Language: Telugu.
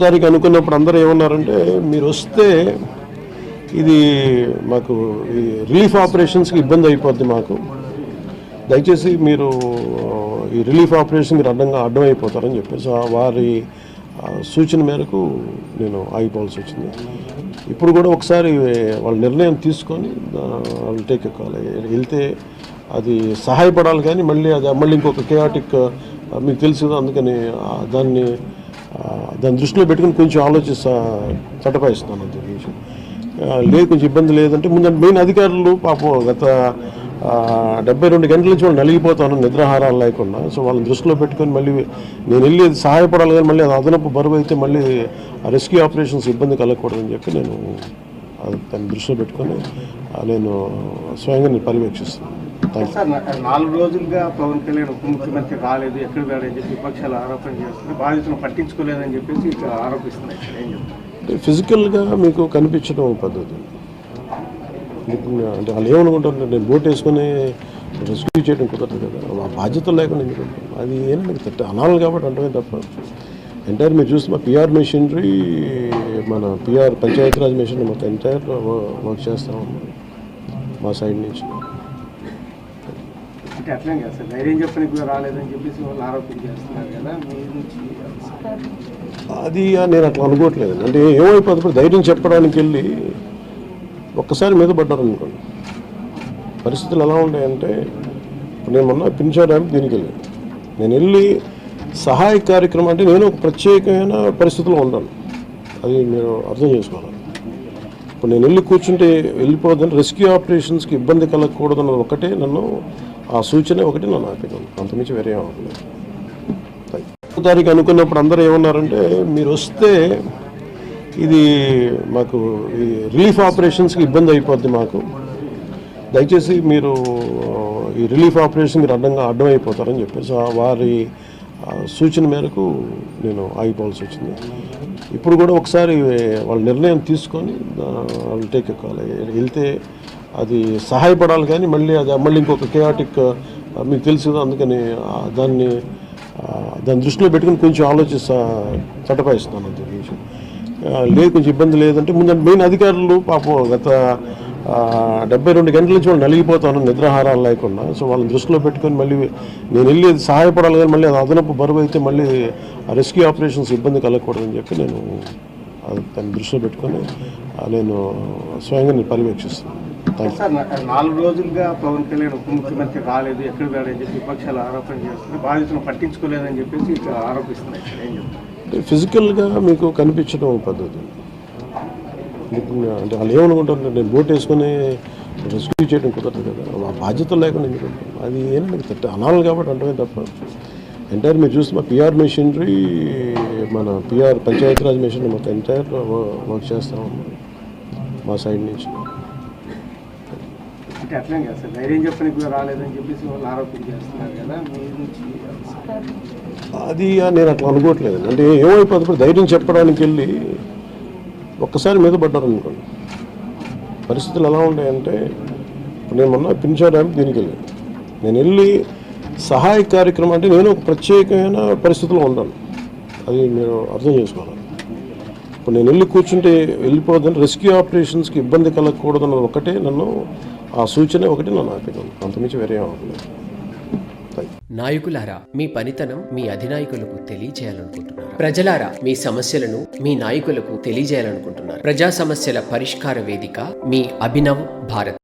తారీఖు అనుకున్నప్పుడు అందరూ ఏమన్నారంటే మీరు వస్తే ఇది మాకు ఈ రిలీఫ్ ఆపరేషన్స్కి ఇబ్బంది అయిపోద్ది, మాకు దయచేసి మీరు ఈ రిలీఫ్ ఆపరేషన్ మీరు అడ్డం అయిపోతారని చెప్పేసి వారి సూచన మేరకు నేను ఆగిపోవాల్సి వచ్చింది. ఇప్పుడు కూడా ఒకసారి వాళ్ళ నిర్ణయం తీసుకొని వాళ్ళు టేక్ ఎక్కాలి, వెళ్తే అది సహాయపడాలి, కానీ మళ్ళీ ఇంకొక కేయాటిక్ మీకు తెలుసు కదా, అందుకని దాన్ని దృష్టిలో పెట్టుకుని కొంచెం చట్టపాయిస్తున్నాను అంతే విషయం లేదు. కొంచెం ఇబ్బంది లేదంటే ముందు మెయిన్ అధికారులు పాపం గత 72 గంటల నుంచి వాళ్ళు నలిగిపోతాను నిద్రాహారాలు లేకుండా. సో వాళ్ళని దృష్టిలో పెట్టుకొని మళ్ళీ నేను వెళ్ళి సహాయపడాలి, కానీ మళ్ళీ అది అదనపు బరువు అయితే మళ్ళీ రెస్క్యూ ఆపరేషన్స్ ఇబ్బంది కలగకూడదని చెప్పి నేను దాన్ని దృష్టిలో పెట్టుకొని నేను స్వయంగా పర్యవేక్షిస్తున్నాను. 4 రోజులుగా పవన్ కళ్యాణ్ ఉప ముఖ్యమంత్రి రాలేదు, ఎక్కడ రాలేదని చెప్పి విపక్షాలు ఆరోపణ చేస్తున్నాయి, బాధితులను పట్టించుకోలేదని చెప్పేసి ఆరోపిస్తున్నాయి. ఏం చెప్తారు? ఫిజికల్గా మీకు కనిపించడం పద్ధతి అంటే వాళ్ళు ఏమనుకుంటారు, నేను బోట్ వేసుకొని రెస్క్యూ చేయడం కుదరదు కదా, ఆ బాధ్యత లేకుండా ఎందుకంటాను, అది ఏంటంటే అనాలి కాబట్టి అంటమే తప్ప ఎంటైర్ మీరు చూస్తే మా పిఆర్ మెషినరీ, మన పిఆర్ పంచాయతీరాజ్ మెషినరీ మొత్తం ఎంటైర్ వర్క్ చేస్తాం మా సైడ్ నుంచి. అంటే అట్లా సార్ ధైర్యం చెప్పడానికి రాలేదని చెప్పేసి వాళ్ళు ఆరోపణ చేస్తున్నారు కదా, అది నేను అట్లా అనుకోవట్లేదు. అంటే ఏమైపోతుంది, ధైర్యం చెప్పడానికి వెళ్ళి ఒక్కసారి మీద పడ్డారు అనుకోండి, పరిస్థితులు ఎలా ఉంటాయంటే నేను మొన్న పింఛా డ్యామ్ దీనికి వెళ్ళాను, నేను వెళ్ళి సహాయ కార్యక్రమం అంటే నేను ఒక ప్రత్యేకమైన పరిస్థితిలో ఉన్నాను, అది మీరు అర్థం చేసుకోవాలి. ఇప్పుడు నేను వెళ్ళి కూర్చుంటే వెళ్ళిపోదని రెస్క్యూ ఆపరేషన్స్కి ఇబ్బంది కలగకూడదన్న ఒకటే నన్ను ఆ సూచన ఒకటి నన్ను ఆపినాను, అంతమించి వేరే అవ్వలేదు. తారీఖు అనుకున్నప్పుడు అందరూ ఏమన్నారంటే మీరు వస్తే ఇది మాకు ఈ రిలీఫ్ ఆపరేషన్స్కి ఇబ్బంది అయిపోద్ది, మాకు దయచేసి మీరు ఈ రిలీఫ్ ఆపరేషన్ మీరు అడ్డం అయిపోతారని చెప్పేసి వారి సూచన మేరకు నేను ఆగిపోవాల్సి వచ్చింది. ఇప్పుడు కూడా ఒకసారి వాళ్ళ నిర్ణయం తీసుకొని వాళ్ళు టేక్ ఎక్కాలి, వెళ్తే అది సహాయపడాలి, కానీ మళ్ళీ ఇంకొక కేయాటిక్ మీకు తెలుసు కదా, అందుకని దాన్ని దృష్టిలో పెట్టుకుని కొంచెం చట్టపాయిస్తున్నాను అంతే విషయం లేదు. కొంచెం ఇబ్బంది లేదంటే ముందు మెయిన్ అధికారులు పాపం గత 72 గంటల నుంచి వాళ్ళు నలిగిపోతాను నిద్రాహారాలు లేకుండా. సో వాళ్ళని దృష్టిలో పెట్టుకొని మళ్ళీ నేను వెళ్ళి సహాయపడాలి, కానీ మళ్ళీ అది అదనపు బరువు అయితే మళ్ళీ రెస్క్యూ ఆపరేషన్స్ ఇబ్బంది కలగకూడదని చెప్పి నేను దాన్ని దృష్టిలో పెట్టుకొని నేను స్వయంగా పర్యవేక్షిస్తున్నాను. 4 రోజులుగా పవన్ కళ్యాణ్ ఉప ముఖ్యమంత్రి రాలేదు, ఎక్కడ రాలేదని చెప్పి విపక్షాలు ఆరోపణ చేస్తున్నాయి, బాధితులను పట్టించుకోలేదని చెప్పేసి ఆరోపిస్తున్నాయి. ఏం చెప్తారు? ఫిజికల్గా మీకు కనిపించడం పద్ధతి అంటే వాళ్ళు ఏమనుకుంటారు, నేను బోట్ వేసుకొని రెస్క్యూ చేయడం కుదరదు కదా, ఆ బాధ్యత లేకుండా ఎందుకంటాను, అది ఏంటంటే అనాలి కాబట్టి అంటమే తప్ప ఎంటైర్ మీరు చూస్తే మా పిఆర్ మెషినరీ, మన పిఆర్ పంచాయతీరాజ్ మెషినరీ మొత్తం ఎంటైర్ వర్క్ చేస్తాం మా సైడ్ నుంచి. అంటే అట్లా సార్ ధైర్యం చెప్పడానికి రాలేదని చెప్పేసి వాళ్ళు ఆరోపణ చేస్తున్నారు కదా, అది నేను అట్లా అనుకోవట్లేదు. అంటే ఏమైపోతుంది, ధైర్యం చెప్పడానికి వెళ్ళి ఒక్కసారి మీద పడ్డారు అనుకోండి, పరిస్థితులు ఎలా ఉంటాయంటే నేను మొన్న పింఛా డ్యామ్ దీనికి వెళ్ళాను, నేను వెళ్ళి సహాయ కార్యక్రమం అంటే నేను ఒక ప్రత్యేకమైన పరిస్థితిలో ఉన్నాను, అది మీరు అర్థం చేసుకోవాలి. ఇప్పుడు నేను వెళ్ళి కూర్చుంటే వెళ్ళిపోదని రెస్క్యూ ఆపరేషన్స్కి ఇబ్బంది కలగకూడదన్న ఒకటే నన్ను ఆ సూచన ఒకటి నన్ను ఆపినాను, అంతమించి వేరే అవ్వలేదు. నాయకులారా, మీ పనితనం మీ అధినాయకులకు తెలియజేయాలనుకుంటున్నారు. ప్రజలారా, మీ సమస్యలను మీ నాయకులకు తెలియజేయాలనుకుంటున్నారు. ప్రజా సమస్యల పరిష్కార వేదిక మీ అభినవ్ భారత్.